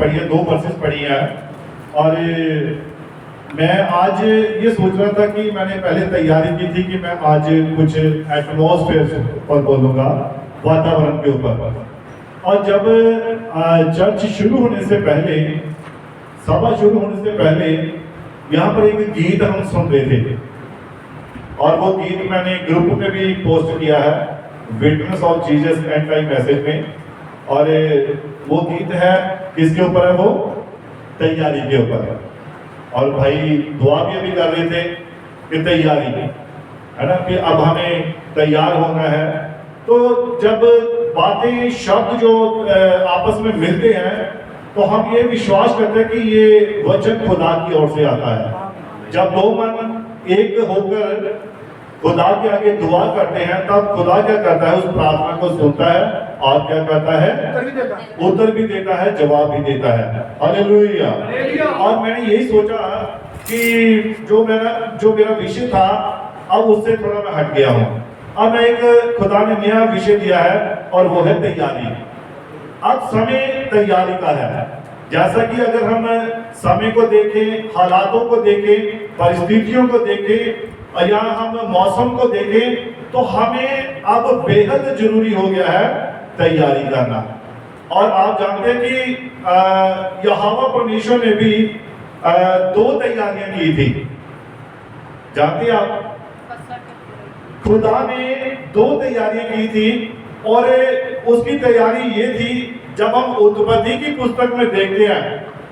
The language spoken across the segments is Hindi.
पढ़ी है, 2 वर्सेस पढ़ी है। और मैं आज ये सोच रहा था कि मैंने पहले तैयारी की थी कि मैं आज कुछ एटमॉस्फेयर पर बोलूँगा, वातावरण के ऊपर। और जब चर्च शुरू होने से पहले, सभा शुरू होने से पहले यहाँ पर एक गीत हम सुन रहे थे, और वो गीत मैंने ग्रुप में भी पोस्ट किया है, witness of Jesus and time message में। और वो गीत है किसके ऊपर है? वो तैयारी के ऊपर है। और भाई दुआ भी अभी कर रहे थे कि तैयारी है ना, कि अब हमें तैयार होना है। तो जब बातें, शब्द जो आपस में मिलते हैं, तो हम ये विश्वास करते हैं कि ये वचन खुदा की ओर से आता है। जब दो मन एक होकर खुदा के आगे दुआ करते हैं, तब खुदा क्या करता है? उस प्रार्थना को सुनता है और क्या करता है? उत्तर भी देता है, जवाब भी देता है। हालेलुया। और मैंने यही सोचा कि जो मेरा विषय था, अब उससे थोड़ा मैं हट गया हूँ। अब मैं एक खुदा ने नया विषय दिया है, और वो है तैयारी। अब समय तैयारी का है। जैसा कि अगर हम समय को देखें, हालातों को देखें, परिस्थितियों को देखें, या हम मौसम को देखें, तो हमें अब बेहद जरूरी हो गया है तैयारी करना। और आप जानते हैं कि यहोवा परमेश्वर ने भी 2 तैयारियां की थी। जानते हैं आप? खुदा ने 2 तैयारियां की थी, और उसकी तैयारी ये थी, जब हम उत्पत्ति की पुस्तक में देखते हैं,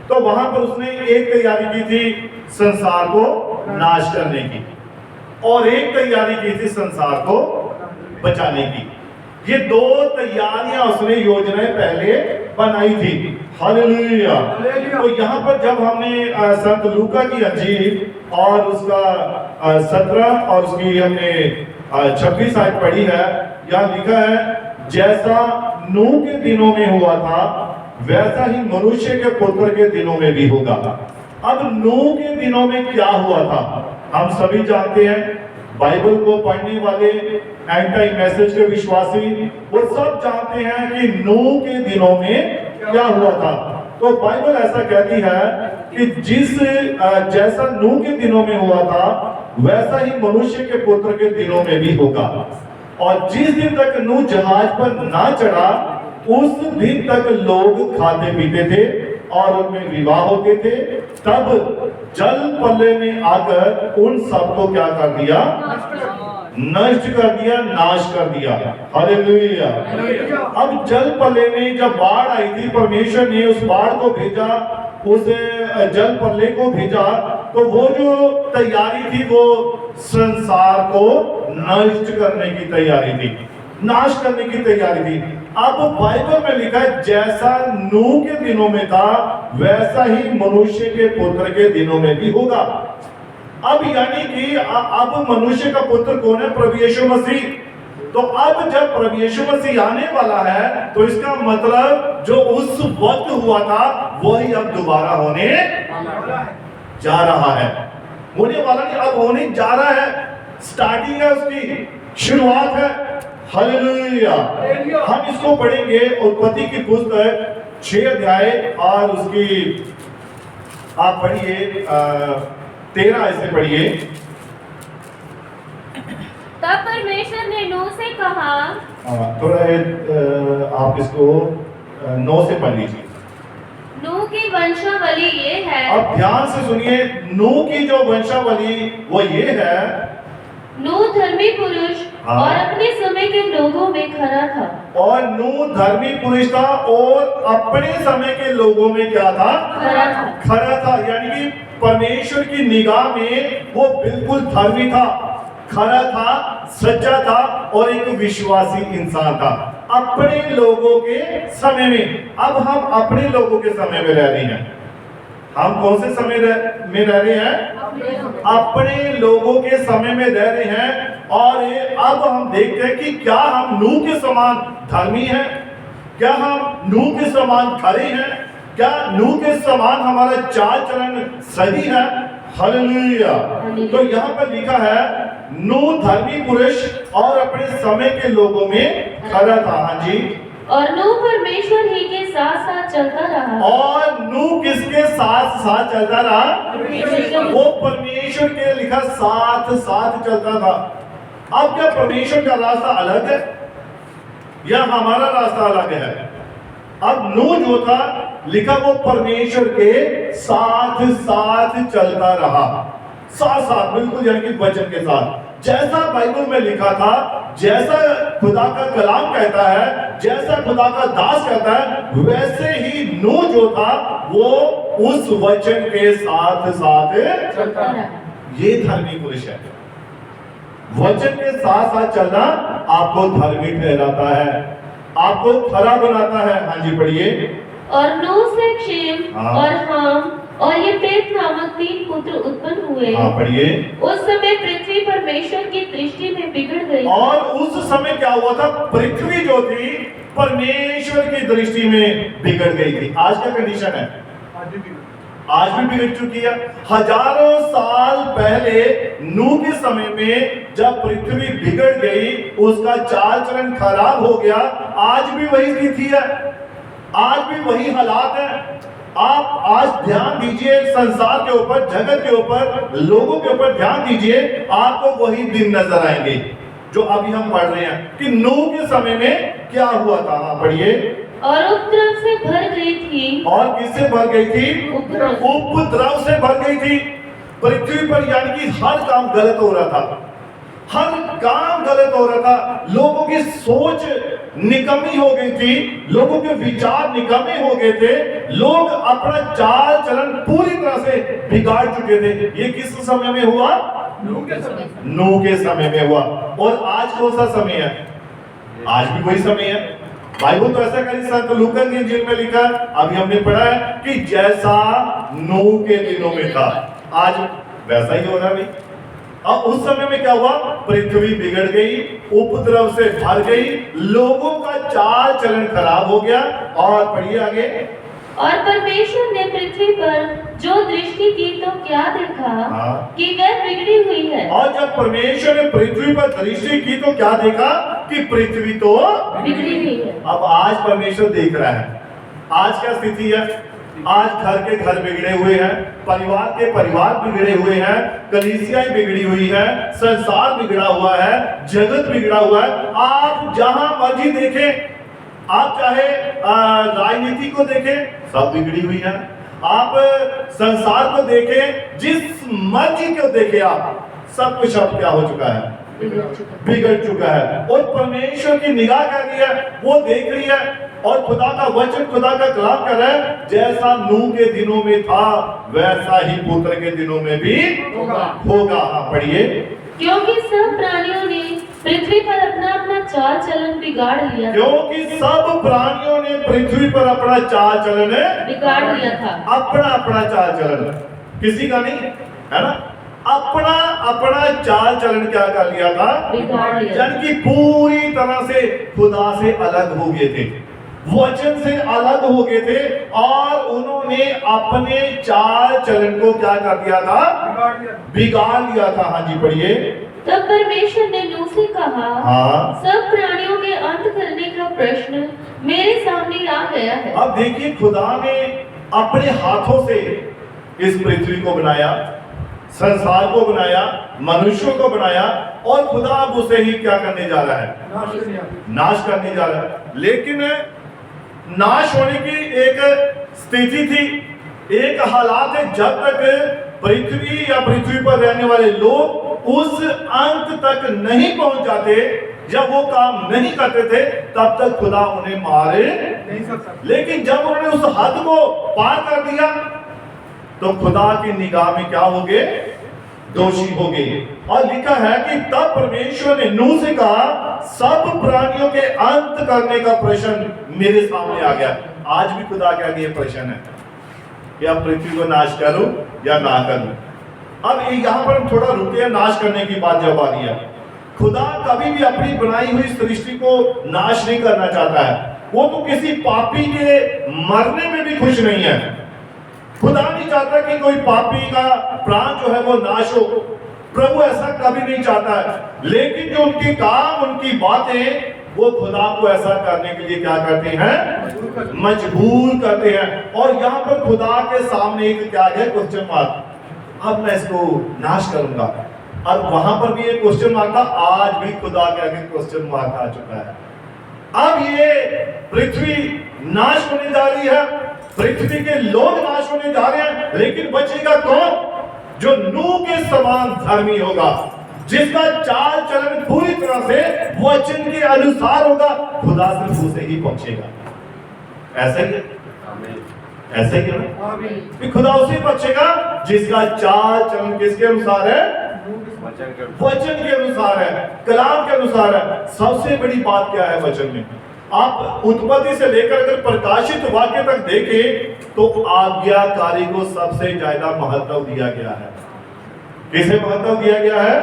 तो वहां पर उसने एक तैयारी की थी संसार को नाश करने की, और एक तैयारी की थी संसार को बचाने की। ये 2 तैयारियां उसने, योजनाएं पहले बनाई थी। हालेलुया। तो यहाँ पर जब हमने संत लूका की अंजील और उसका 17 और उसकी हमने 26 आयत पढ़ी है, यहाँ लिखा है, जैसा नूह के दिनों में हुआ था, वैसा ही मनुष्य के पुत्र के दिनों में भी होगा। अब नूह के दिनों में क्या हुआ था हम सभी जानते हैं। बाइबल को पढ़ने वाले, एंड टाइम मैसेज के विश्वासी, वो सब जानते हैं कि नूह के दिनों में क्या हुआ था। तो बाइबल ऐसा कहती है कि जैसा नूह के दिनों में हुआ था, वैसा ही मनुष्य के पुत्र के दिनों में भी होगा। और जिस दिन तक नूह जहाज पर ना चढ़ा, उस दिन तक लोग खाते पीते थे और उनमें विवाह होते थे। तब जल पल्ले ने आकर उन सबको क्या कर दिया? नष्ट कर दिया, नाश कर दिया। हालेलुया। अब जल पल्ले ने जब बाढ़ आई थी, परमेश्वर ने उस बाढ़ को भेजा, उस जल पल्ले को भेजा, तो वो जो तैयारी थी, वो संसार को नष्ट करने की तैयारी थी, नाश करने की तैयारी थी। अब बाइबल में लिखा है, जैसा नूह के दिनों में था, वैसा ही मनुष्य के पुत्र के दिनों में भी होगा। अब यानी कि अब मनुष्य का पुत्र कौन है? प्रभु यीशु मसीह। तो अब जब प्रभु यीशु मसीह आने वाला है, तो इसका मतलब जो उस वक्त हुआ था, वही अब दोबारा होने जा रहा है। होने वाला नहीं, अब होने जा रहा है। स्टार्टिंग है, उसकी शुरुआत है। हालेलुया। हम इसको पढ़ेंगे उत्पत्ति की पुस्तक 6 अध्याय और उसकी आप पढ़िए 13 ऐसे पढ़िए। तब परमेश्वर ने नूह से कहा, थोड़ा आप इसको 9 से पढ़ लीजिए। नूह की वंशावली ये है। अब ध्यान से सुनिए, नूह की जो वंशावली वो ये है। नूह धर्मी पुरुष और अपने समय के लोगों में खरा था। और नूह धर्मी पुरुष था और अपने समय के लोगों में क्या था? खरा था। यानी कि परमेश्वर की निगाह में वो बिल्कुल धर्मी था, खरा था, सच्चा था, और एक विश्वासी इंसान था अपने लोगों के समय में। अब हम अपने लोगों के समय में रह रहे हैं। हम कौन से समय में रह रहे हैं? अपने लोगों के समय में रह रहे हैं। और अब हम देखते हैं कि क्या हम नूह के समान धर्मी हैं? क्या हम नूह के समान खरे हैं? क्या नूह के समान हमारा चाल चलन सही है? हालेलुया। तो यहाँ पर लिखा है, नूह धर्मी पुरुष और अपने समय के लोगों में खरा था। हाँ जी। और नूह परमेश्वर ही के साथ साथ चलता रहा। और नूह किसके साथ साथ चलता रहा? परमेश्वर। वो परमेश्वर के लिखा साथ साथ चलता था। अब क्या परमेश्वर का रास्ता अलग है या हमारा रास्ता अलग है? अब नूह जो था लिखा वो परमेश्वर के साथ साथ चलता रहा, साथ साथ बिल्कुल, यानी कि वचन के साथ, जैसा बाइबल में लिखा था, जैसा खुदा का कलाम कहता है, जैसा खुदा का दास कहता है, वैसे ही नूह जो था वो उस वचन के साथ साथ चलता रहा। ये धर्मी पुरुष है। वचन के साथ साथ चलना आपको धर्मी ठहराता है, आपको खरा बनाता है। हाँ जी, पढ़िए। और नूह से शेम हाँ। और हाम और येपेत नामक 3 पुत्र उत्पन्न हुए। हाँ, पढ़िए। उस समय पृथ्वी परमेश्वर की दृष्टि में बिगड़ गई। और उस समय क्या हुआ था? पृथ्वी जो थी परमेश्वर की दृष्टि में बिगड़ गई थी। आज क्या कंडीशन है? आज भी बिगड़ चुकी है। हजारों साल पहले नूह के समय में जब पृथ्वी बिगड़ गई, उसका चाल चलन खराब हो गया, आज भी वही स्थिति है, आज भी वही हालात है। आप आज ध्यान दीजिए संसार के ऊपर, जगत के ऊपर, लोगों के ऊपर ध्यान दीजिए, आपको वही दिन नजर आएंगे जो अभी हम पढ़ रहे हैं कि नूह के समय में क्या हुआ था। पढ़िए। और उपद्रव से भर गई थी। और किससे भर गई थी? उपद्रव। उपद्रव से भर गई थी पृथ्वी पर, यानी कि हर काम गलत हो रहा था, हर काम गलत हो रहा था। लोगों की सोच निकम्मी हो गई थी, लोगों के विचार निकम्मे हो गए थे, लोग अपना चाल चलन पूरी तरह से बिगाड़ चुके थे। ये किस समय में हुआ? नूह के समय में हुआ। और आज कौन सा समय है? आज भी वही समय है। बाइबल तो ऐसा करी, संत लूका की इंजील में लिखा, अभी हमने पढ़ा है कि जैसा नूह के दिनों में था, आज वैसा ही हो रहा है। अब उस समय में क्या हुआ? पृथ्वी बिगड़ गई, उपद्रव से भर गई, लोगों का चाल चलन खराब हो गया। और पढ़िए आगे। और परमेश्वर ने पृथ्वी पर जो दृष्टि की तो क्या देखा? हाँ। कि वह बिगड़ी हुई है। और जब परमेश्वर ने पृथ्वी पर दृष्टि की तो क्या देखा? कि पृथ्वी तो बिगड़ी हुई है। अब आज परमेश्वर देख रहा है, आज क्या स्थिति है? आज घर के घर बिगड़े हुए हैं, परिवार के परिवार बिगड़े हुए हैं, कलीसियाएं बिगड़ी हुई है, संसार बिगड़ा हुआ है, जगत बिगड़ा हुआ है। आप जहां मर्जी देखें, आप चाहे राजनीति को देखें, सब बिगड़ी हुई है। आप संसार को देखें, जिस मर्जी को देखें, आप सब कुछ अब क्या हो चुका है? बिगड़ चुका है। और परमेश्वर की निगाह कर रही है, वो देख रही है, और खुदा का वचन, खुदा का कलाम कर रहा है, जैसा नूह के दिनों में था वैसा ही पुत्र के दिनों में भी होगा। हाँ, पढ़िए। क्योंकि सब प्राणियों ने पृथ्वी पर अपना अपना चाल चलन बिगाड़ लिया था। क्योंकि सब प्राणियों ने पृथ्वी पर अपना चाल चलन बिगाड़ लिया था। अपना अपना चाल चलन, किसी का नहीं है ना, अपना अपना चाल चलन क्या कर लिया था? बिगाड़ लिया। यानी कि पूरी तरह से खुदा से अलग हो गए थे, वचन से अलग हो गए थे, और उन्होंने अपने चाल चलन को क्या कर दिया था? बिगाड़ लिया था। हाँ जी, पढ़िए। तब परमेश्वर ने नूह से कहा, हाँ। सब प्राणियों के अंत करने का प्रश्न मेरे सामने आ गया है। अब देखिए, खुदा ने अपने हाथों से इस पृथ्वी को बनाया, संसार को बनाया, मनुष्यों को बनाया, और खुदा अब उसे ही क्या करने जा रहा है? नाश करने जा रहा है। लेकिन नाश होने की एक स्थिति थी, एक हालात है, जब तक पृथ्वी या पृथ्वी पर रहने वाले लोग उस अंत तक नहीं पहुंच जाते, जब वो काम नहीं करते थे, तब तक खुदा उन्हें मारे नहीं सकता। लेकिन जब उन्होंने उस हद को पार कर दिया, तो खुदा की निगाह में क्या हो गए? दोषी हो गए। और लिखा है कि तब परमेश्वर ने नूह से कहा, सब प्राणियों के अंत करने का प्रश्न मेरे सामने आ गया। आज भी खुदा के आगे ये प्रश्न है कि अब पृथ्वी को नाश करूं या ना करूं। अब यहां पर हम थोड़ा रुकते हैं, नाश करने की बात जब आ रही है। खुदा कभी भी अपनी बनाई हुई सृष्टि को नाश नहीं करना चाहता है। वो तो किसी पापी के मरने में भी खुश नहीं है। खुदा नहीं चाहता कि कोई पापी का प्राण जो है वो नाश हो, प्रभु ऐसा कभी नहीं चाहता है। लेकिन जो उनके काम, उनकी बातें वो खुदा को ऐसा करने के लिए क्या करते हैं, मजबूर करते हैं। और यहाँ पर खुदा के सामने एक क्या है, क्वेश्चन मार्क। अब मैं इसको नाश करूंगा। और वहां पर भी एक क्वेश्चन मार्क था, आज भी खुदा के आगे क्वेश्चन मार्क आ चुका है। अब ये पृथ्वी नाश होने जा रही है, पृथ्वी के लोग नाश होने जा रहे हैं, लेकिन बचेगा कौन? जो नूह के समान धर्मी होगा, जिसका चाल चलन पूरी तरह से वचन के अनुसार होगा, खुदा सिर्फ उसे ही पहुंचेगा। ऐसा ही है, ऐसा ही है कि खुदा उसे पहुंचेगा जिसका चाल चलन किसके अनुसार है? वचन के अनुसार है, कलाम के अनुसार है। सबसे बड़ी बात क्या है वचन में? आप उत्पत्ति से लेकर अगर प्रकाशित वाक्य तक देखें तो आज्ञाकारी को सबसे ज्यादा महत्व दिया गया है। किसे महत्व दिया गया है?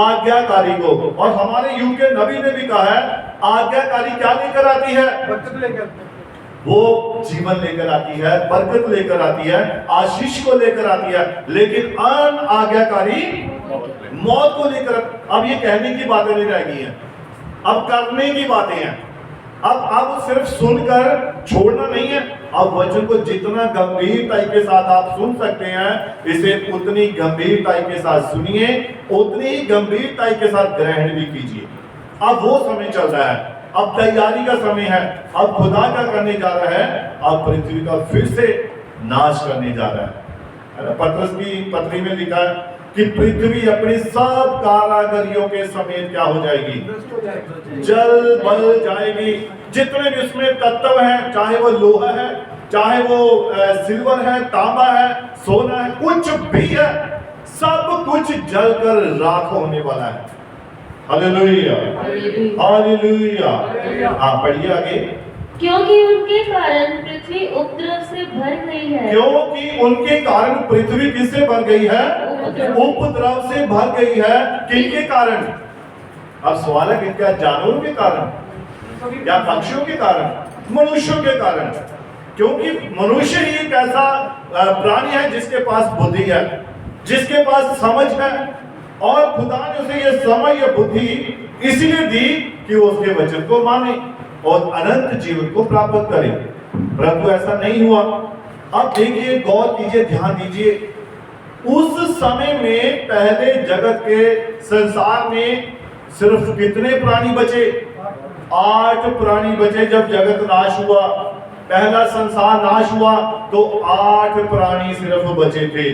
आज्ञाकारी को। और हमारे युग के नबी ने भी कहा है, आज्ञाकारी क्या लेकर आती है? वो जीवन लेकर आती है, बरकत लेकर आती है, आशीष को लेकर आती है, लेकिन अनाज्ञाकारी मौत को लेकर। अब ये कहने की बातें नहीं रह गई हैं, अब करने की बातें हैं। अब सिर्फ सुनकर छोड़ना नहीं है, अब वचन को जितना गंभीरता के साथ आप सुन सकते हैं, इसे उतनी गंभीरता के साथ सुनिए, उतनी ही गंभीरता के साथ ग्रहण भी कीजिए। अब वो समय चल रहा है, अब तैयारी का समय है। अब खुदा क्या करने जा रहा है? अब पृथ्वी का फिर से नाश करने जा रहा है। पतरस की पत्री में लिखा है कि पृथ्वी अपनी सब कारागरियों के समेत क्या हो जाएगी? जल बल जाएगी। जितने भी उसमें तत्व हैं, चाहे वो लोहा है, चाहे वो सिल्वर है, तांबा है, सोना है, कुछ भी है, सब कुछ जलकर राख होने वाला है। Hallelujah, hallelujah. हाँ, पढ़िए आगे। क्योंकि उनके कारण पृथ्वी उपद्रव से भर गई है। क्योंकि उनके कारण पृथ्वी किससे भर गई है? उपद्रव से भर गई है। किनके कारण? अब सवाल है कि क्या जानवरों के कारण या पक्षियों के कारण? मनुष्यों के कारण। क्योंकि मनुष्य ही एक ऐसा प्राणी है जिसके पास बुद्धि है, जिसके पास समझ है, और खुदा ने उसे ये समझ या बुद्धि इसलिए दी कि वो उसके वचन को माने और अनंत जीवन को प्राप्त करे। परंतु ऐसा नहीं हुआ। अब देखिए, गौर कीजिए, ध्यान दीजिए, उस समय में पहले जगत के संसार में सिर्फ कितने प्राणी बचे? 8 प्राणी बचे। जब जगत नाश हुआ, पहला संसार नाश हुआ, तो 8 प्राणी सिर्फ बचे थे,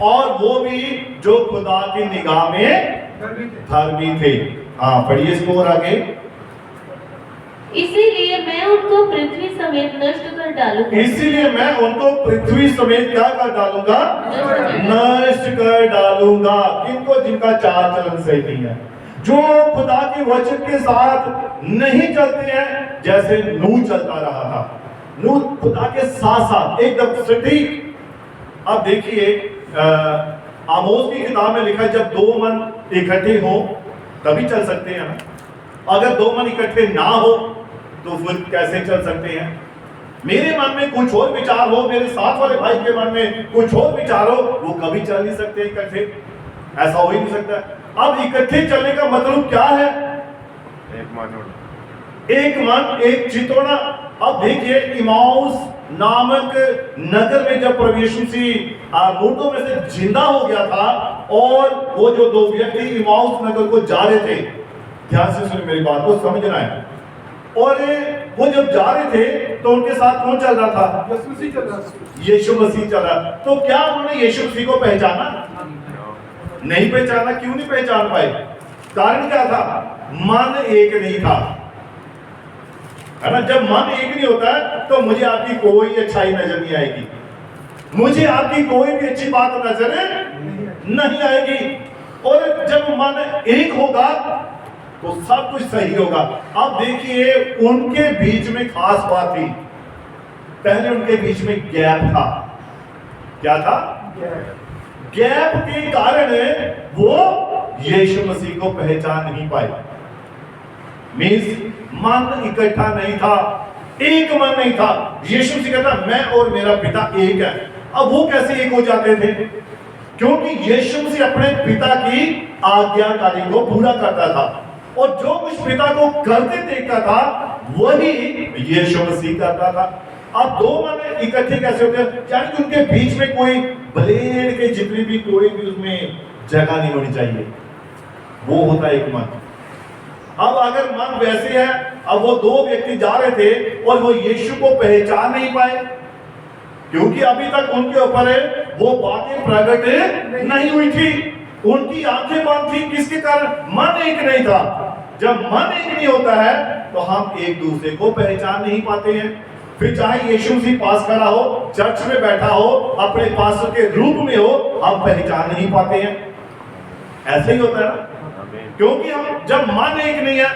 और वो भी जो खुदा की निगाह में धर्मी थे। हाँ, पढ़िए इसको और आगे। इसीलिए मैं उनको पृथ्वी समेत नष्ट कर डालूंगा। इसीलिए मैं उनको पृथ्वी समेत क्या कर डालूंगा? नष्ट कर डालूंगा। किनको? जिनका चाल चलन सही नहीं है, जो खुदा के वचन के साथ नहीं चलते हैं, जैसे नूह चलता रहा था। नूह खुदा के साथ साथ एकदम सटीक। अब देखिए, आमोस की किताब में लिखा है, जब 2 मन इकट्ठे हो तभी चल सकते हैं ना। अगर 2 मन इकट्ठे ना हो तो फिर कैसे चल सकते हैं? मेरे मन में कुछ और विचार हो, मेरे साथ वाले भाई के मन में कुछ और विचार हो, वो कभी चल नहीं सकते इकट्ठे। ऐसा हो ही नहीं सकता। अब इकट्ठे चलने का मतलब क्या है? एक मन, एक चित होना। अब देखिए, इमाउस नामक नगर में जब प्रभु यीशु मसीह मुर्दों में से जिंदा हो गया था, और वो जो 2 व्यक्ति इमाउस नगर को जा रहे थे, ध्यान से सुनिए मेरी बात को, समझना है। और वो जब जा रहे थे तो उनके साथ कौन चल रहा था? यीशु मसीह चल रहा। तो क्या उन्होंने यीशु मसीह को पहचाना? नहीं पहचाना। क्यों नहीं पहचान पाए? कारण क्या था? मन एक नहीं था, है ना। जब मन एक नहीं होता है तो मुझे आपकी कोई अच्छाई नजर नहीं आएगी, मुझे आपकी कोई भी अच्छी बात नजर नहीं आएगी। और जब मन एक होगा तो सब कुछ सही होगा। अब देखिए, उनके बीच में खास बात थी। पहले उनके बीच में गैप था। क्या था? गैप के कारण वो यीशु मसीह को पहचान नहीं पाए। मींस मन इकट्ठा नहीं था, एक मन नहीं था। यीशु मसीह कहता, मैं और मेरा पिता एक है। अब वो कैसे एक हो जाते थे? क्योंकि यीशु मसीह अपने पिता की आज्ञाकारी को पूरा करता था। और जो कुछ पिता को करते देखता था वही यीशु मसीह करता था। अब दो मन इकट्ठे कैसे होते हैं? यानी कि उनके बीच में कोई ब्लेड के जितनी भी कोई भी उसमें जगह नहीं होनी चाहिए, वो होता है एक मन। अब अगर मन वैसे है, अब वो दो व्यक्ति जा रहे थे और वो यीशु को पहचान नहीं पाए, क्योंकि अभी तक उनके ऊपर वो बातें प्रकट नहीं हुई थी, उनकी आंखें बंद थी। किसके कारण? मन एक नहीं था। जब मन एक नहीं होता है तो हम एक दूसरे को पहचान नहीं पाते हैं। फिर चाहे यीशु मसीह पास खड़ा हो, चर्च में बैठा हो, अपने पास्टर के रूप में हो, हम पहचान नहीं पाते हैं। ऐसे ही होता है ना, क्योंकि हम जब मन एक नहीं है,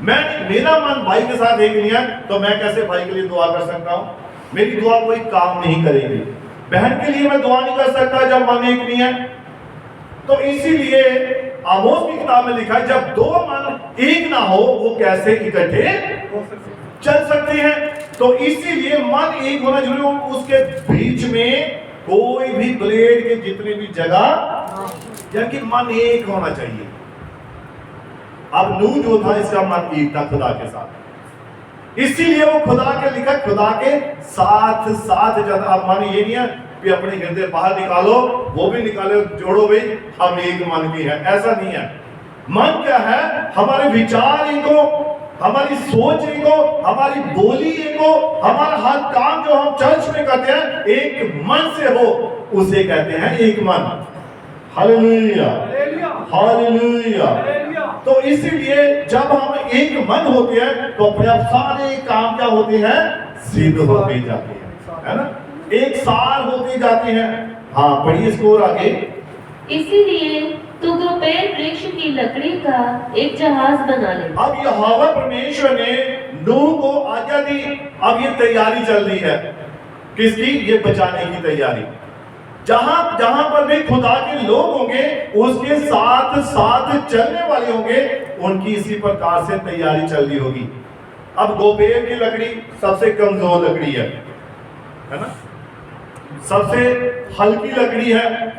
मेरा मन भाई के साथ एक नहीं है, तो मैं कैसे भाई के लिए दुआ कर सकता हूं? मेरी दुआ कोई काम नहीं करेगी। बहन के लिए मैं दुआ नहीं कर सकता जब मन एक नहीं है। तो इसीलिए आमोस की किताब में लिखा है, जब दो मन एक ना हो वो कैसे इकट्ठे चल सकते हैं। तो इसीलिए मन एक होना जरूरी हो, उसके बीच में कोई भी ब्लेड के जितनी भी जगह, यानी कि मन एक होना चाहिए। अब नूह जो था इसका मन एक था खुदा के साथ, इसीलिए वो खुदा के लिखा, खुदा के साथ साथ चलता। अब मन ये नहीं है कि अपने हृदय बाहर निकालो, वो भी निकालो, जोड़ो भाई हम एक मन की है, ऐसा नहीं है। मन क्या है? हमारे विचार एक हो, हमारी सोच एक हो, हमारी बोली एक हो, हमारा हर काम जो हम चर्च में करते हैं एक मन से हो, उसे कहते हैं एक मन। Hallelujah, hallelujah. तो इसीलिए जब हम एक मन होते हैं तो अपने आप सारे काम क्या होते हैं? सिद्ध होते जाते हैं, है ना, एक साल होते जाते हैं। हाँ, पढ़िए इसको और आगे। इसीलिए तू गोपेर वृक्ष की लकड़ी का एक जहाज बना ले। अब यहोवा परमेश्वर ने नूह को आज्ञा दी। अब ये तैयारी चल रही है, किसकी? ये बचाने की तैयारी। जहां जहां पर भी खुदा के लोग होंगे, उसके साथ साथ चलने वाले होंगे, उनकी इसी प्रकार से तैयारी चल रही होगी। अब गोपेर की लकड़ी सबसे कमजोर लकड़ी है ना, सबसे हल्की लकड़ी है।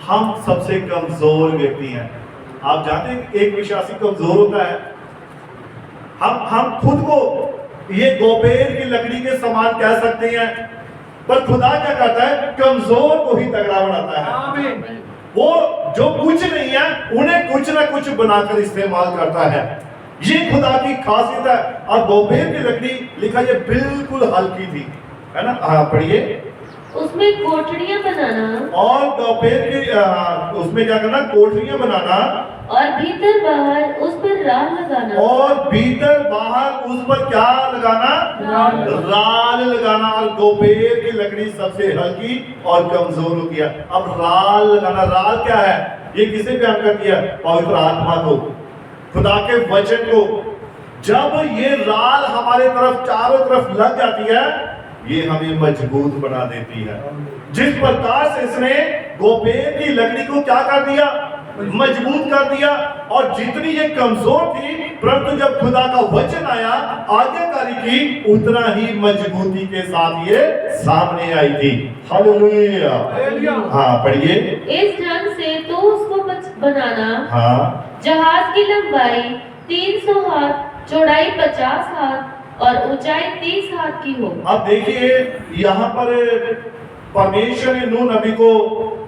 हम सबसे कमजोर व्यक्ति हैं। आप जानते हैं एक विश्वासी कमजोर होता है। हम खुद को ये गोपेर की लकड़ी के समान कह सकते हैं, पर खुदा क्या करता है? कमजोर को ही तगड़ा बनाता है। वो जो कुछ नहीं है उन्हें कुछ ना कुछ बनाकर इस्तेमाल करता है। ये खुदा की खासियत है। अब गोपेर की लकड़ी लिखा ये बिल्कुल हल्की थी, है ना। हाँ, पढ़िए। उसमें कोठरियां बनाना, और गोपेर की उसमें क्या करना? कोठरियां बनाना, और भीतर बाहर उस पर राल लगाना, और भीतर बाहर उस पर क्या लगाना? राल लगाना। और गोपेर की लकड़ी सबसे हल्की और कमजोर होती है। अब राल लगाना, राल क्या है? ये किसे बयान कर दिया? पवित्र आत्मा को, खुदा के वचन को। जब ये राल हमारे तरफ चारों तरफ लग जाती है, ये हमें मजबूत बना देती है। जिस प्रकार से इसने गोपेर की लकड़ी को क्या कर दिया? मजबूत कर दिया। और जितनी ये कमजोर थी, परंतु जब खुदा का वचन आया, आज्ञाकारी की, उतना ही मजबूती के साथ ये सामने आई थी। हालेलुया। हाँ, पढ़िए। इस ढंग से तो उसको बनाना। हाँ, जहाज की लंबाई 300 हाथ, चौड़ाई 50 हाथ और ऊंचाई 30 हाथ की हो। अब देखिए यहाँ पर परमेश्वर ने नूह नबी को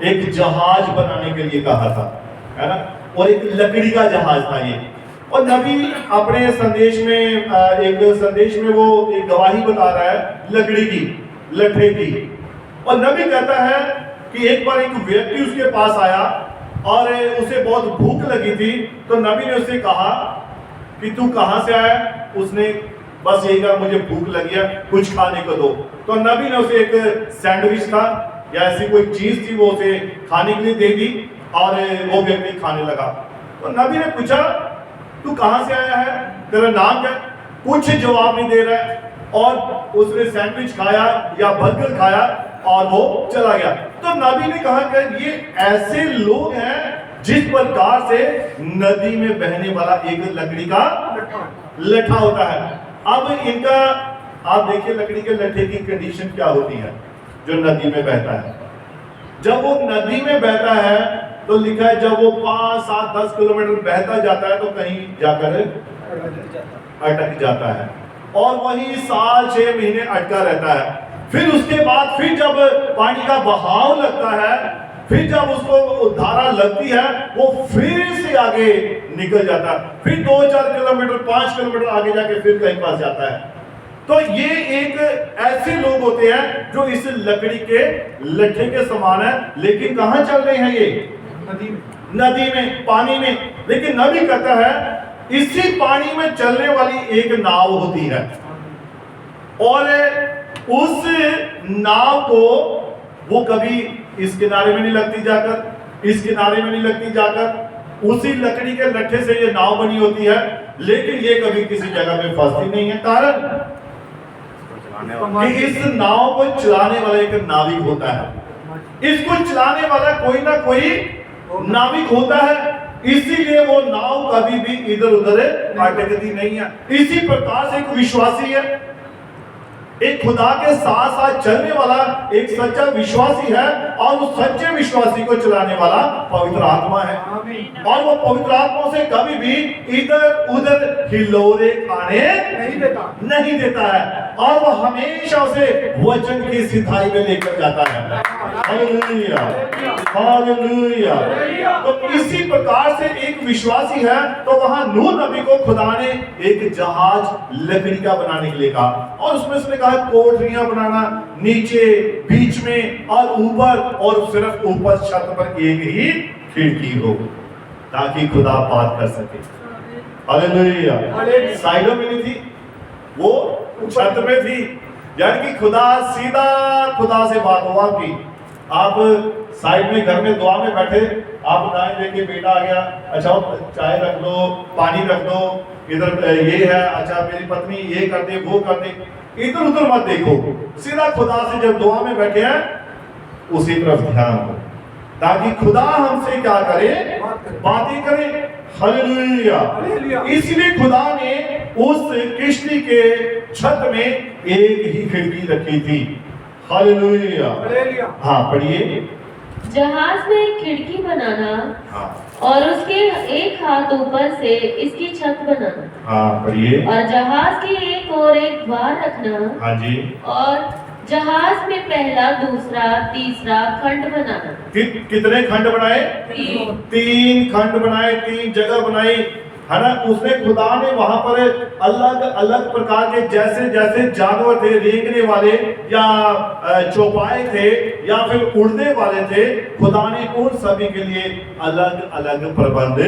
एक जहाज बनाने के लिए कहा था, है ना, और एक लकड़ी का जहाज था ये। और नबी अपने संदेश में वो एक गवाही बता रहा है लकड़ी की, लठे की। और नबी कहता है कि एक बार एक व्यक्ति उसके पास आया और उसे बहुत भूख लगी थी। तो नबी ने उससे कहा कि तू कहां से आया? उसने बस यही कहा, मुझे भूख लगी है, कुछ खाने को दो। तो नबी ने उसे एक सैंडविच था या ऐसी कोई चीज थी, वो उसे खाने के लिए दे दी और वो व्यक्ति खाने लगा। तो नबी ने पूछा, तू कहां से आया है, तेरा नाम क्या? कुछ जवाब नहीं दे रहा है। और उसने सैंडविच खाया या बर्गर खाया और वो चला गया। तो नबी ने कहा कि ये ऐसे लोग हैं जिस प्रकार से नदी में बहने वाला एक लकड़ी का लठा होता है। अब इनका आप देखिए लकड़ी के लठे की कंडीशन क्या होती है जो नदी में बहता है। जब वो नदी में बहता है तो लिखा है जब वो 5, 7, 10 किलोमीटर बहता जाता है तो कहीं जाकर अटक जाता है और वही साल 6 महीने अटका रहता है। फिर उसके बाद फिर जब पानी का बहाव लगता है, फिर जब उसको धारा लगती है, वो फिर से आगे निकल जाता है, फिर 2-4 किलोमीटर 5 किलोमीटर आगे जाके फिर कहीं पास जाता है। तो ये एक ऐसे लोग होते हैं जो इस लकड़ी के लट्ठे के समान है, लेकिन कहां चल रहे हैं? ये नदी में, पानी में। लेकिन नबी कहता है इसी पानी में चलने वाली एक नाव होती है और उस नाव को वो कभी इस किनारे में नहीं लगती जाकर, इस किनारे में नहीं लगती जाकर, उसी लकड़ी के लट्ठे से ये नाव बनी होती है, लेकिन ये कभी किसी जगह में फंसती नहीं है। कारण कि इस नाव को चलाने वाला एक नाविक होता है, इसको चलाने वाला कोई ना कोई नाविक होता है, इसीलिए वो नाव कभी भी इधर उधर अटकती नहीं है। इसी प्रकार से एक विश्वासी है, एक खुदा के साथ साथ चलने वाला एक सच्चा विश्वासी है और उस सच्चे विश्वासी को चलाने वाला पवित्र आत्मा है और वो पवित्र आत्मा से कभी भी इधर उधर हिलोरे खाने नहीं देता है और वो हमेशा उसे वचन की सिधाई में लेकर जाता है। Hallelujah, hallelujah. तो इसी प्रकार से एक विश्वासी है, तो वहां नूह नबी को खुदा ने एक जहाज लकड़ी का बनाने के लिए कहा और उसमें उसने कहा कोठरियां बनाना, नीचे, बीच में और ऊपर, और सिर्फ ऊपर छत पर एक ही खिड़की हो ताकि खुदा बात कर सके। हालेलुया। साइडों में नहीं थी, वो छत में थी, यानी कि खुदा सीधा खुदा से बात हुआ की आप साइड में घर में दुआ में बैठे, आप दाएं देखे बेटा आ गया, अच्छा चाय रख दो, पानी रख दो, इधर ये है, अच्छा मेरी पत्नी ये कर दे वो कर दे, इधर उधर मत देखो, सीधा खुदा से जब दुआ में बैठे हैं उसी तरफ ध्यान हो ताकि खुदा हमसे क्या करे, बातें करे। हालेलुया। इसलिए खुदा ने उस किश्ती के छत में एक ही खिड़की रखी थी। हालेलुया। हाँ पढ़िए। जहाज में एक खिड़की बनाना, हाँ, और उसके एक हाथ ऊपर से इसकी छत बनाना। हाँ पढ़िए। और जहाज के एक और एक द्वार रखना। हाँ जी। और जहाज में पहला, दूसरा, तीसरा खंड बनाना। कितने खंड बनाए? 3 खंड बनाए, 3 जगह बनाई, है ना। उसने खुदा ने वहां पर अलग अलग प्रकार के जैसे जैसे जानवर थे, रेंगने वाले या चौपाए थे या फिर उड़ने वाले थे, खुदा ने उन सभी के लिए अलग अलग प्रबंध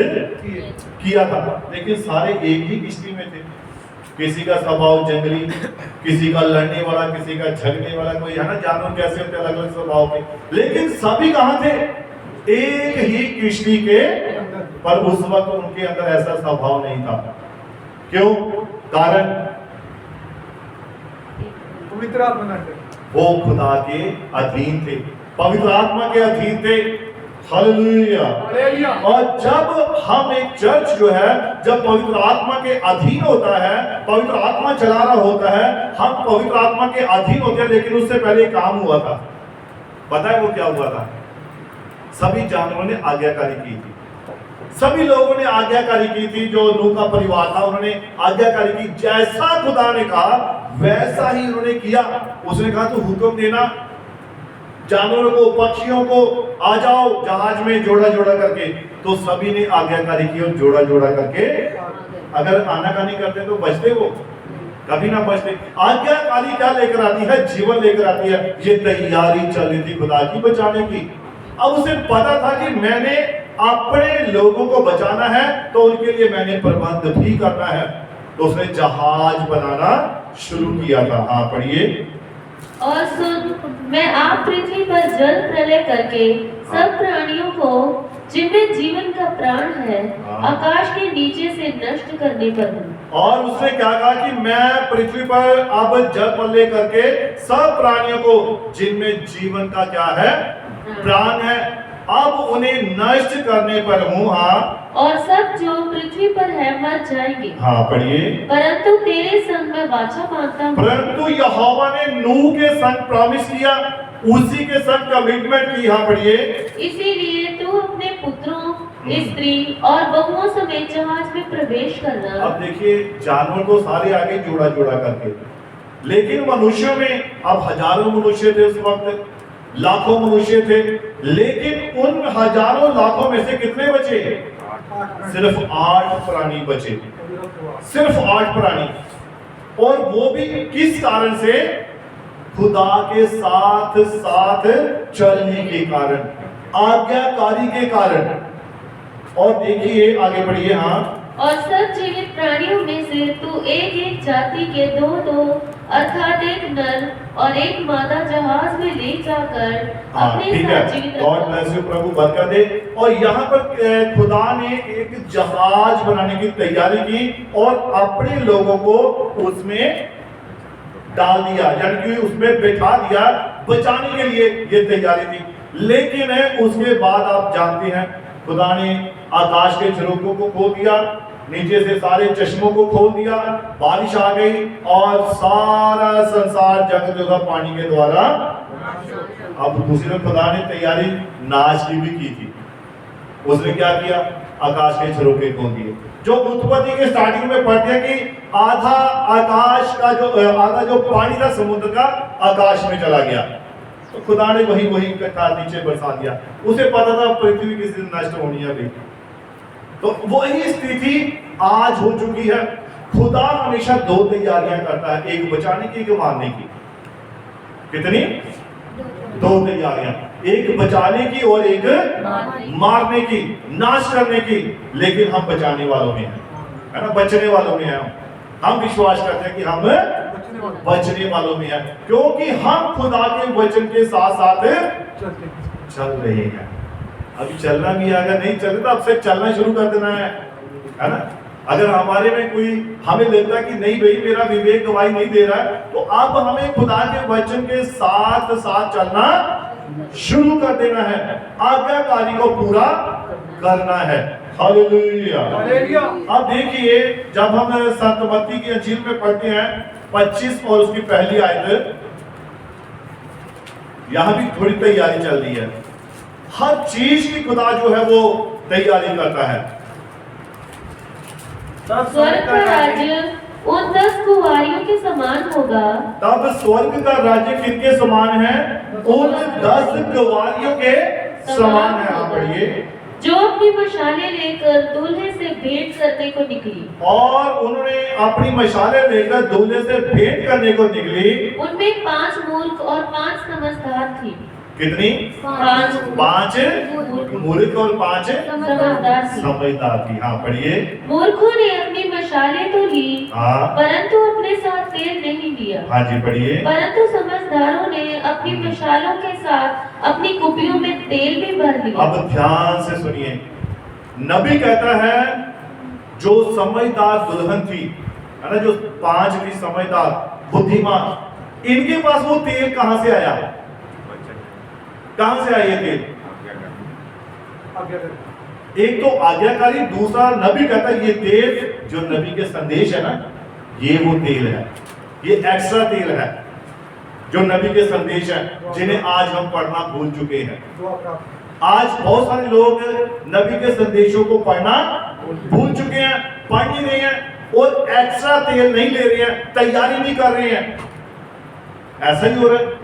किया था, लेकिन सारे एक ही किश्ती में थे। किसी का स्वभाव जंगली, किसी का लड़ने वाला, किसी का झगड़ने वाला, कोई है ना, जानवर कैसे होते अलग अलग स्वभाव के, लेकिन सभी कहां थे? एक ही किश्ती के। पर उस वक्त उनके अंदर ऐसा स्वभाव नहीं था। क्यों? कारण पवित्र आत्मा वो खुदा के अधीन थे, पवित्र आत्मा के अधीन थे। हालेलुया। और जब हम एक चर्च जो है, जब पवित्र आत्मा के अधीन होता है, पवित्र आत्मा चला रहा होता है, हम पवित्र आत्मा के अधीन होते हैं, लेकिन उससे पहले काम हुआ था। पता है वो क्या हुआ था? सभी जानवरों ने आज्ञाकारी की थी, सभी लोगों ने आज्ञाकारी की थी। जो नूह का परिवार था उन्होंने आज्ञाकारी की, जैसा खुदा ने कहा वैसा ही उन्होंने किया। उसने कहा तो हुक्म देना जानवरों को, पक्षियों को, आ जाओ जहाज में जोड़ा जोड़ा करके। तो सभी ने आज्ञाकारी की और जोड़ा जोड़ा करके। अगर आनाकानी करते तो बचते वो, कभी ना बचते। आज्ञाकारी क्या लेकर आती है? जीवन लेकर आती है। ये तैयारी चल रही थी खुदा की बचाने की। अब उसे पता था कि मैंने अपने लोगों को बचाना है, तो उनके लिए मैंने प्रबंध भी करना है। तो उसने जहाज बनाना शुरू किया था। हाँ पढ़िए। और सुन, मैं आप पृथ्वी पर जल प्रलय करके सब प्राणियों को जिनमें जीवन का प्राण है आकाश के नीचे से नष्ट करने पर हूँ। और उसने क्या कहा कि मैं पृथ्वी पर अब जल प्रलय करके सब प्राणियों को जिनमें जीवन का क्या है, प्राण है, अब उन्हें नष्ट करने पर हूँ। हाँ। और सब जो पृथ्वी पर है मर जाएंगे। हाँ पढ़िए। परंतु तेरे संग मैं वाचा बांधता हूँ। परंतु यहोवा ने नूह के संग प्रॉमिस किया, उसी के साथ कमिटमेंट की। यहाँ पढ़िए, इसीलिए तू अपने पुत्रों, स्त्री और बहुओं समेत जहाज में प्रवेश करना। अब देखिए जानवर तो सारे आगे जोड़ा जोड़ा करके, लेकिन मनुष्यों में अब हजारों मनुष्य थे उस वक्त, लाखों मनुष्य थे, लेकिन उन हजारों लाखों में से कितने बचे? सिर्फ 8 प्राणी बचे, सिर्फ 8 प्राणी। और वो भी किस कारण से? खुदा के साथ साथ चलने के कारण, आज्ञाकारी के कारण। और देखिए आगे बढ़िए। हाँ, और सब जीवित प्राणियों में से तू एक एक जाति के दो अर्थात एक नर और एक मादा जहाज में ले जाकर अपने ठीक साथ है। जीवित गॉड रखना। ब्लेस यू, प्रभु बरकत दे। और यहाँ पर खुदा ने एक जहाज बनाने की तैयारी की और अपने लोगों को उसमें डाल दिया, यानी कि उसमें बैठा दिया बचाने के लिए ये तैयारी थी। लेकिन उसके बाद आप जानते हैं खुदा ने आकाश के झरोखों को खोल दिया, नीचे से सारे चश्मों को खोल दिया, बारिश आ गई और सारा संसार जग जगह पानी के द्वारा। अब दूसरी तरफ खुदा ने तैयारी नाश की भी की थी। उसने क्या किया? आकाश के झरोखे खोल दिए। जो उत्पत्ति के स्टार्टिंग में पढ़ते हैं कि आधा आकाश का आधा जो पानी था समुद्र का आकाश में चला गया, तो खुदा ने वही इकट्ठा नीचे बरसा दिया। उसे पता था पृथ्वी किसी दिन नष्ट होनी है अभी। तो वही स्थिति आज हो चुकी है। खुदा हमेशा 2 तैयारियां करता है, एक बचाने की, एक मारने की। कितनी? 2 तैयारियां, एक बचाने की और एक मारने की, नाश करने की। लेकिन हम बचाने वालों में हैं, है ना, बचने वालों में हैं। हम विश्वास करते हैं कि हम बचने वालों में हैं, क्योंकि हम खुदा के वचन के साथ साथ चल रहे हैं। अभी चलना भी है, अगर नहीं चलते तो अब से चलना शुरू कर देना है ना। अगर हमारे में कोई हमें लगता है कि नहीं भाई मेरा विवेक गवाही नहीं दे रहा है, तो अब हमें खुदा के वचन के साथ साथ चलना शुरू कर देना है, आज्ञाकारी को पूरा करना है। हालेलुया। अब देखिए जब हम संत मत्ती की अंजील में पढ़ते हैं 25 और उसकी पहली आयत, यहां भी थोड़ी तैयारी चल रही है। हर चीज की खुदा जो है वो तैयारी करता है। स्वर्ग का राज्य उन 10 कुंवारियों के समान होगा। तब स्वर्ग का राज्य किनके समान है? उन 10 कुंवारियों के समान है। आप पढ़िए, जो अपनी मशालें लेकर दूल्हे से भेंट करने को निकली। और उन्होंने अपनी मशालें लेकर दूल्हे से भेंट करने को निकली। उनमें 5 मूर्ख और 5 समझदार थी। कितनी? 5 मूर्ख और 5 समझदार थी। हाँ पढ़िए। मूर्खों ने अपनी मशालें तो ली, हाँ, परंतु अपने साथ तेल नहीं लिया। हाँ जी पढ़िए। परंतु समझदारों ने अपनी मशालों के साथ अपनी कुपियों में तेल भी भर लिया। अब ध्यान से सुनिए, नबी कहता है जो समझदार दुल्हन थी, है ना, जो 5 थी समझदार बुद्धिमान, इनके पास वो तेल कहां से आया? कहां से आया ये तेल? एक तो आज्ञाकारी, दूसरा नबी कहता है ये तेल जो नबी के संदेश है ना, ये वो तेल है, ये एक्स्ट्रा तेल है जो नबी के संदेश है, जिन्हें आज हम पढ़ना भूल चुके हैं। आज बहुत सारे लोग नबी के संदेशों को पढ़ना भूल चुके हैं, पढ़ नहीं रहे हैं और एक्स्ट्रा तेल नहीं ले रहे हैं, तैयारी नहीं कर रहे हैं। ऐसा ही हो रहा है।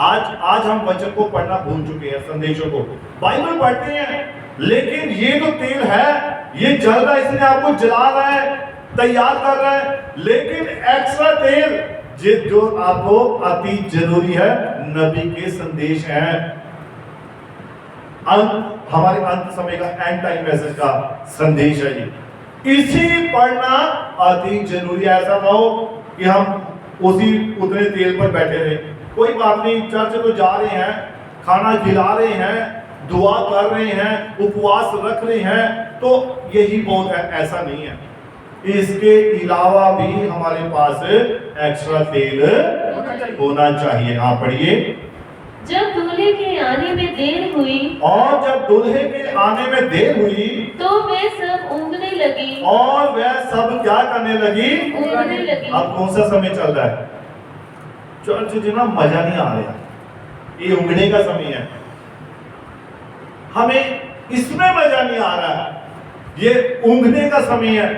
आज हम वचन को पढ़ना भूल चुके हैं, संदेशों को। बाइबल पढ़ते हैं, लेकिन ये जो तेल है ये जल रहा है, इसने आपको जला रहा है, तैयार कर रहा है, लेकिन एक्स्ट्रा तेल जो आपको अति जरूरी है, नबी के संदेश हैं। हमारे अंत समय का, एंड टाइम मैसेज का संदेश है ये। इसी पढ़ना अति जरूरी है। ऐसा ना हो कि हम उतने तेल पर बैठे रहे। कोई बात नहीं, चर्च तो जा रहे हैं, खाना खिला रहे हैं, दुआ कर रहे हैं, उपवास रख रहे हैं, तो यही बहुत है, ऐसा नहीं है। इसके अलावा भी हमारे पास एक्स्ट्रा तेल होना चाहिए। हाँ पढ़िए। जब दूल्हे के आने में देर हुई, और जब दूल्हे के आने में देर हुई, तो वे सब ऊँघने लगी। और वह सब क्या करने लगी? ऊँघने लगी। अब कौन सा समय चल रहा है? चर्च जितना मजा नहीं आ रहा, ये ऊँघने का समय है, हमें इसमें मजा नहीं आ रहा है, ये ऊँघने का समय है।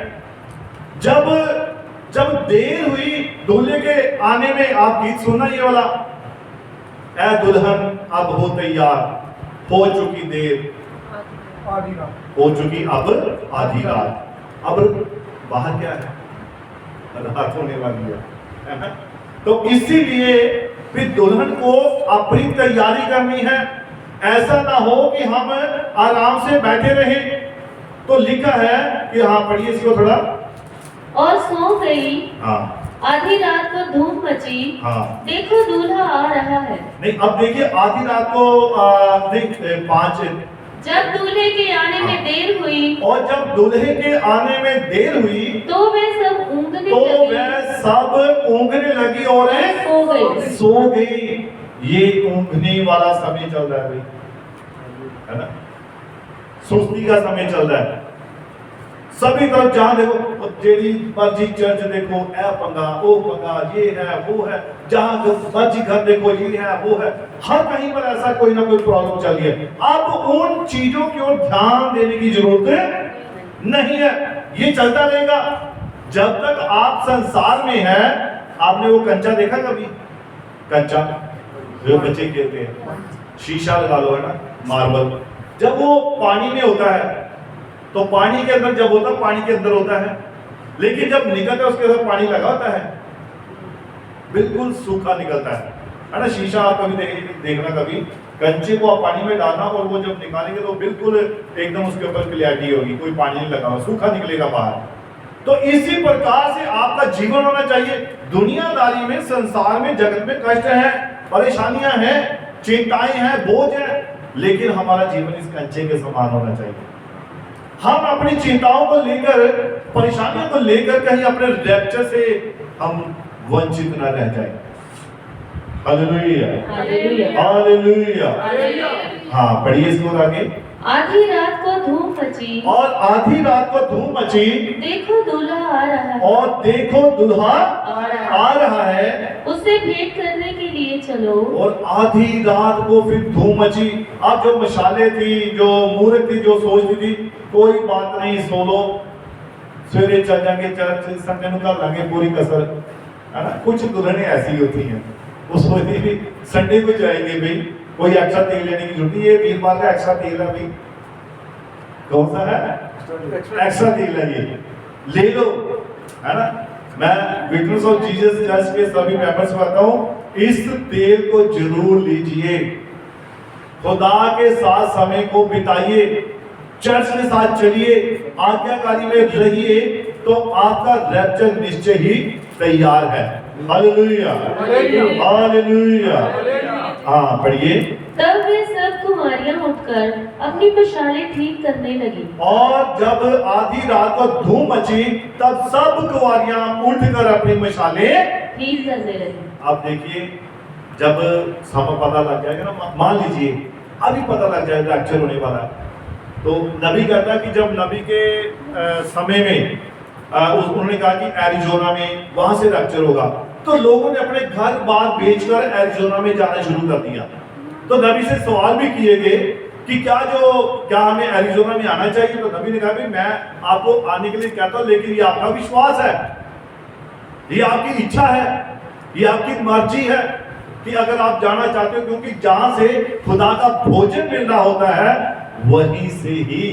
जब जब देर हुई दूल्हे के आने में, आप गीत सुनना ये वाला, ऐ दुल्हन अब हो तैयार, हो चुकी देर, हो चुकी अब आधी रात। अब बाहर क्या है, रात होने वाली है ना? तो इसीलिए फिर दुल्हन को अपनी तैयारी करनी है। ऐसा ना हो कि हम आराम से बैठे रहे। तो लिखा है कि हाँ पढ़िए इसको थोड़ा। और सो गई, हाँ आधी रात को धूम मची, हाँ देखो दूल्हा आ रहा है। नहीं, अब देखिए आधी रात को नहीं 5, जब दूल्हे के आने में देर हुई, और जब दूल्हे के आने में देर हुई तो वे सब ऊँघने तो लगे वह सब ऊँघने लगी और सो गई। सो गई। ये ऊँघने वाला समय चल रहा है भाई, है ना? सुस्ती का समय चल रहा है। सभी तरफ जहां देखो, जेडी मर्जी चर्च देखो, ए पंगा ओ पंगा, ये है वो है, जहां मर्जी घर देखो, ये है वो है, हर कहीं पर ऐसा कोई ना कोई प्रॉब्लम चल रही है। अब उन चीजों की ओर ध्यान देने की जरूरत नहीं है, ये चलता रहेगा जब तक आप संसार में हैं। आपने वो कंचा देखा कभी? कंचा जो बच्चे खेलते हैं, शीशा लगा लो, है ना, मार्बल। जब वो पानी में होता है तो पानी के अंदर जब होता है, पानी के अंदर होता है, लेकिन जब निकलता है उसके अंदर पानी लगा होता है, बिल्कुल सूखा निकलता है ना? शीशा आप कभी देखना, कभी कंचे को आप पानी में डालना और वो जब निकालेंगे तो बिल्कुल एकदम उसके ऊपर क्लियरिटी होगी, कोई पानी नहीं लगा, सूखा निकलेगा बाहर। तो इसी प्रकार से आपका जीवन होना चाहिए। दुनियादारी में, संसार में, जगत में कष्ट है, परेशानियां हैं, चिंताएं हैं, बोझ है, लेकिन हमारा जीवन इस कंचे के समान होना चाहिए। हम अपनी चिंताओं को लेकर, परेशानियों को लेकर कहीं अपने रैप्चर से हम वंचित न रह जाए। Hallelujah, hallelujah. हाँ पढ़िए इसको आगे। आधी रात को धूम मची, और आधी रात को धूम मची, देखो दूल्हा आ रहा है, और देखो दूल्हा आ रहा है, उससे भेंट करने के लिए चलो। और आधी रात को फिर धूम मची। अब जो मशाले थी, जो मूर्ख थी, जो सोचती थी कोई बात नहीं, सो लो, सवेरे चल जाएंगे चर्च, संडे को कर लेंगे पूरी कसर, है ना? कुछ दुल्हनें ऐसी होती हैं, वो सोचती भी संडे को जाएंगे भाई, कोई एक्स्ट्रा तेल लेने की जरूरत नहीं है, वीरवार का एक्स्ट्रा तेल है भाई, कौन सा है एक्स्ट्रा तेल है, ये ले लो, है ना? मैं विटनेस ऑफ जीसस चर्च के सभी मेंबर्स को कहता हूँ, इस तेल को जरूर लीजिए, खुदा के साथ समय को बिताइए, चर्च के साथ चलिए, आज्ञाकारी में रहिए, तो आपका रैप्चर निश्चय ही तैयार है। Hallelujah, hallelujah. हाँ पढ़िए। तब वे सब कुमारियां उठकर अपनी मशालें ठीक करने लगी। और जब आधी रात को धूम मची, तब सब कुमारियां उठकर अपनी मशालें ठीक करने लगी। आप देखिए, जब समय पता लग जाएगा ना, मान लीजिए अभी पता लग जाएगा रैप्चर होने वाला है, तो नबी कहता है कि जब नबी के समय में उन्होंने कहा कि एरिज़ोना में वहां से रैप्चर होगा, तो लोगों ने अपने घर बार बेचकर एरिज़ोना में जाना शुरू कर दिया। तो नबी से सवाल भी किए गए कि क्या हमें एरिज़ोना में आना चाहिए? तो नबी ने कहा भी मैं आपको आने के लिए कहता हूं, लेकिन ये आपका विश्वास है, ये आपकी इच्छा है, ये आपकी मर्जी है कि अगर आप जाना चाहते हो, क्योंकि जहां से खुदा का भोजन मिल रहा होता है वहीं से ही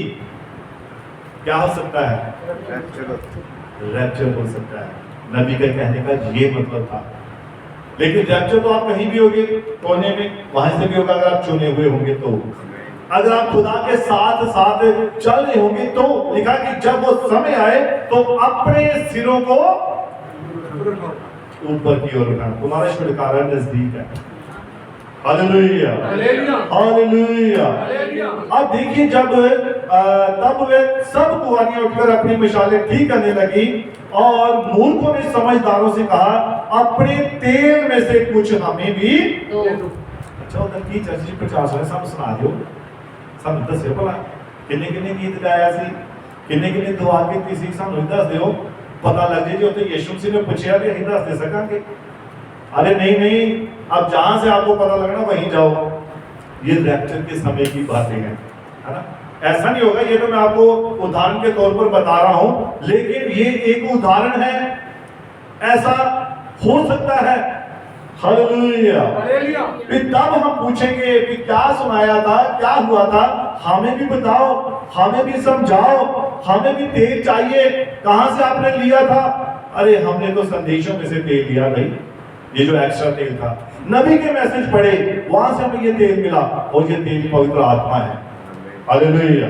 क्या हो सकता है? रैप्चर हो सकता है। नबी के कहने का ये मतलब था। लेकिन रैप्चर तो आप कहीं भी होगे, कोने में, वहां से भी होगा अगर आप चुने हुए होंगे तो। अगर आप खुदा के साथ साथ चल रहे होंगे तो लिखा कि जब वो समय आए तो अपने सिरों को ऊपर की ओर उठाना, तुम्हारा छुटकारा नजदीक है। Hallelujah, hallelujah. अब देखिए, जब तब वे सब कुंवारियां उठकर अपनी मिसालें ठीक करने लगी, और मूर्खों ने समझदारों से कहा, अपने तेल में से कुछ हमें भी दो। अच्छा, उधर की चर्च 50 है, सब सुना दो, सब दस्यो भला किन्ने किन्ने गीत गाया सी, किन्ने किन्ने दुआ कीती सी, सानू दस दियो, पता लग जाए। जो तो यीशु मसीह ने पूछा कि ਅਸੀਂ ਦੱਸ ਦੇ ਸਕਾਂਗੇ। अरे नहीं नहीं, अब जहां से आपको पता लगना वहीं जाओ। ये रैप्चर के समय की बातें हैं, है ना। ऐसा नहीं होगा, ये तो मैं आपको उदाहरण के तौर पर बता रहा हूं, लेकिन ये एक उदाहरण है, ऐसा हो सकता है। हालेलुया। फिर तब हम पूछेंगे कि क्या सुनाया था, क्या हुआ था, हमें भी बताओ, हमें भी समझाओ, हमें भी तेल चाहिए, कहां से आपने लिया था? अरे हमने तो संदेशों में से तेल लिया भाई, ये जो एक्स्ट्रा तेल था, नबी के मैसेज पढ़े, वहां से हमें ये तेल मिला, और ये तेल पवित्र आत्मा है। हालेलुया।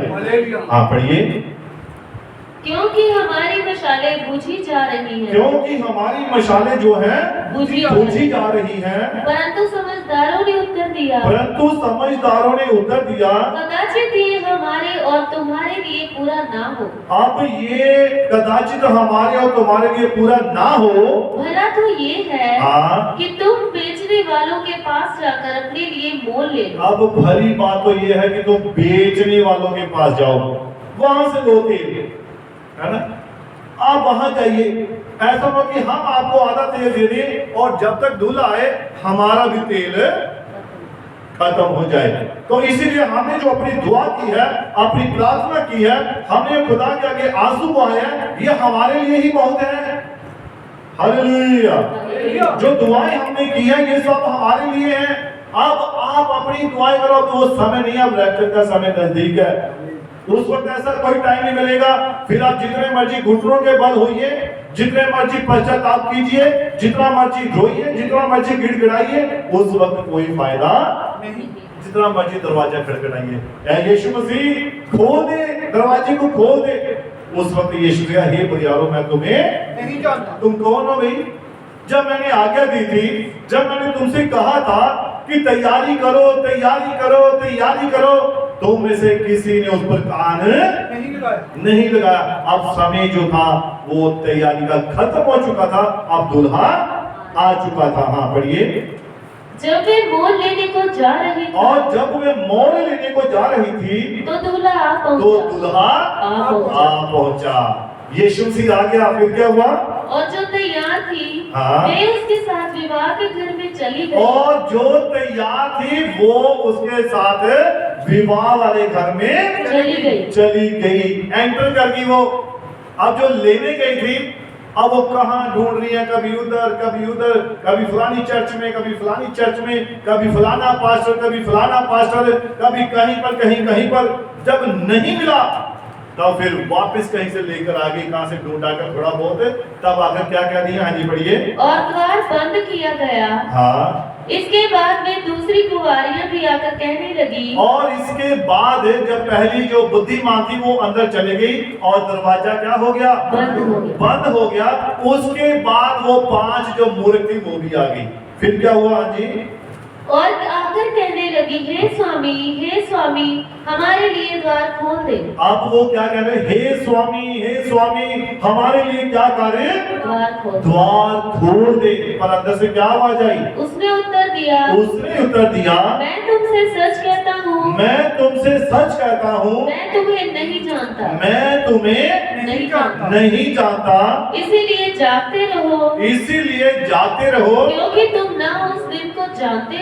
हाँ पढ़िए। क्योंकि हमारी मशालें बुझी जा रही हैं, क्योंकि हमारी मशालें जो है बुझी जा रही हैं, परंतु समझदारों ने उत्तर दिया, कदाचित ये हमारे और तुम्हारे लिए पूरा ना हो। अब ये कदाचित हमारे और तुम्हारे लिए पूरा ना हो। भला तो ये है हाँ। कि तुम बेचने वालों के पास जाकर अपने लिए मोल ले लो। अब भली बात तो ये है कि तुम बेचने वालों के पास जाओ, वहां से लो तेल, है ना। आप वहां जाइए, ऐसा हो कि हम आपको आधा तेल दे दें और जब तक दूल्हा आए हमारा भी तेल खत्म हो जाए। तो इसीलिए हमने जो अपनी दुआ की है, अपनी प्रार्थना की है, हमने खुदा के आगे आंसू बहाए हैं, ये हमारे लिए ही बहुत है। हालेलुया। जो दुआएं हमने की है ये सब हमारे लिए हैं। अब आप अपनी दुआएं करो, तो वो समय नहीं, अब रैप्चर का समय नजदीक है। उस वक्त ऐसा कोई टाइम नहीं मिलेगा, फिर आप जितने मर्जी घुटनों के बल होइए, जितने मर्जी पश्चाताप कीजिए, जितना मर्जी रोइए, जितना मर्जी गिड़गिड़ाइए, उस वक्त कोई फायदा नहीं। जितना मर्जी दरवाजा खड़खड़ाइए, ऐ यीशु मसीह खोल दे, दरवाजे को खोल दे। उस वक्त यीशु कहा, हे बुरियारो मैं तुम्हें नहीं जानता, तुम कौन हो भाई? जब मैंने आज्ञा दी थी, जब मैंने तुमसे कहा था कि तैयारी करो, तैयारी करो, तैयारी करो, तो में से किसी ने उस पर कान नहीं लगाया। अब समय जो था वो तैयारी का खत्म हो चुका था, अब दूल्हा आ चुका था। हाँ पढ़िए। जब वे मोल लेने को जा रही थी, और जब वे मोल लेने को जा रही थी, तो दूल्हा आ पहुंचा। तो दूल्हा आ पहुंचा। यीशु मसीह आ गया, फिर क्या हुआ? और जो तैयार थी हाँ। वे उसके साथ विवाह के घर में चली गई। और जो तैयार थी वो उसके साथ विवाह वाले घर में चली गई, एंटर कर गई वो। अब जो लेने गई थी, अब वो कहां ढूंढ रही है, कभी उधर कभी उधर, कभी फलानी चर्च में, कभी फलानी चर्च में, कभी फलाना पास्टर, कभी फलाना पास्टर, कभी कहीं पर कहीं कहीं पर। जब नहीं मिला तो फिर वापस कहीं से लेकर आ गई, कहां से ढूंढा कर थोड़ा बहुत, तब आकर क्या कह दिया? हाँ जी पढ़िए। और द्वार बंद किया गया। हाँ। इसके बाद में दूसरी कुंवारियां भी आकर कहने लगी। और इसके बाद जब पहली जो बुद्धिमान थी वो अंदर चली गई और दरवाजा क्या हो गया? बंद हो गया। उसके बाद वो 5 जो मूर्ख थी वो भी आ गई। फिर क्या हुआ? हाँ जी। और आकर कहने लगी, हे स्वामी हमारे लिए द्वार खोल दे। अब वो क्या कह रहे? हे स्वामी हमारे लिए क्या करे? द्वार खोल दे। पर अंदर से क्या आवाज आई? उसने उत्तर दिया, मैं तुमसे सच कहता हूँ, मैं तुम्हें नहीं जानता। इसीलिए जागते रहो, क्योंकि तुम ना उस दिन को जानते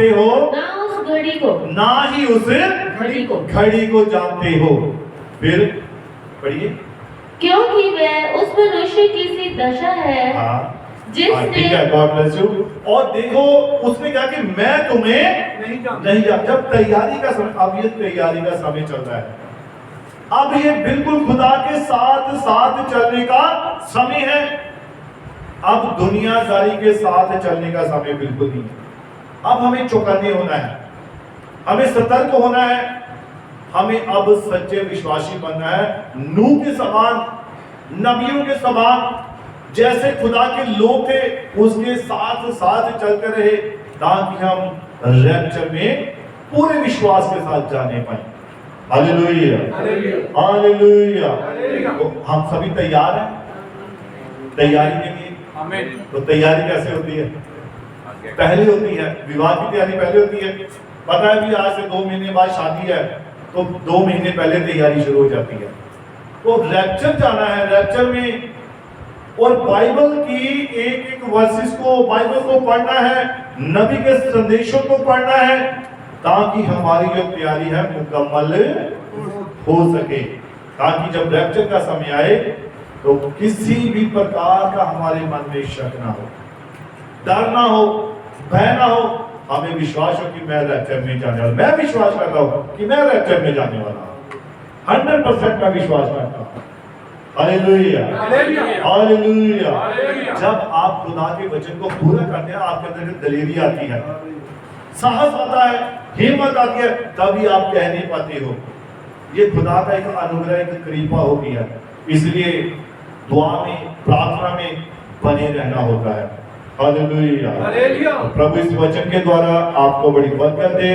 हो, ना उस घड़ी को, ना ही उस घड़ी को जानते हो। फिर पढ़िए। क्योंकि वह उस मनुष्य की सी दशा है जिसने और देखो उसने कहा कि मैं तुम्हें नहीं जानता। जब तैयारी का समय, अब ये तैयारी का समय चल रहा है, अब ये बिल्कुल खुदा के साथ साथ चलने का समय है। अब दुनियादारी के साथ चलने का समय बिल्कुल नहीं है। अब हमें चौकन्ने होना है, हमें सतर्क होना है, हमें अब सच्चे विश्वासी बनना है। नूह के समान, नबियों के समान, जैसे खुदा के लोग थे उसके साथ साथ चलते रहे, ताकि हम रैप्चर में पूरे विश्वास के साथ जाने पाए। Hallelujah, hallelujah. तो हम सभी तैयार हैं तैयारी के लिए। तो तैयारी कैसे होती है? पहले होती है, विवाह की तैयारी पहले होती है। पता है भी आज से 2 महीने बाद शादी है, तो 2 महीने पहले तैयारी शुरू हो जाती है। तो रैप्चर जाना है, रैप्चर में और बाइबल की एक एक वर्सेस को, बाइबल को पढ़ना है, नबी के संदेशों को पढ़ना है, ताकि हमारी जो तैयारी है मुकम्मल हो सके, ताकि जब रैप्चर का समय आए तो किसी भी प्रकार का हमारे मन में शक ना हो, डर ना हो, भय ना हो। हमें विश्वास हो कि मैं रैप्चर में जाने वाला, मैं विश्वास करता हूं कि मैं रैप्चर में जाने वाला हूं, 100% मैं विश्वास करता हूं। Hallelujah, hallelujah. जब आप खुदा के वचन को पूरा करते हैं, आपके अंदर एक दलेरी आती है, साहस आता है, हिम्मत आती है, तभी आप कह नहीं पाते हो। ये खुदा का एक अनुग्रह, एक कृपा होती है। इसलिए दुआ में, प्रार्थना में बने रहना होता है। हालेलुया। प्रभु इस वचन के द्वारा आपको बड़ी बरकत दे,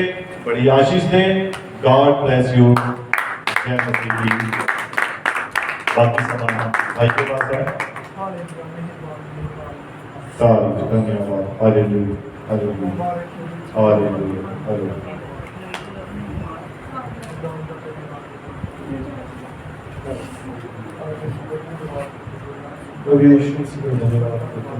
बड़ी आशीष दे। God bless you. जय मसीह जी। बाकी सामान भाई के पास है। धन्यवाद। Hallelujah, hallelujah, hallelujah, hallelujah. प्रभु यीशु मसीह का धन्यवाद करते हैं।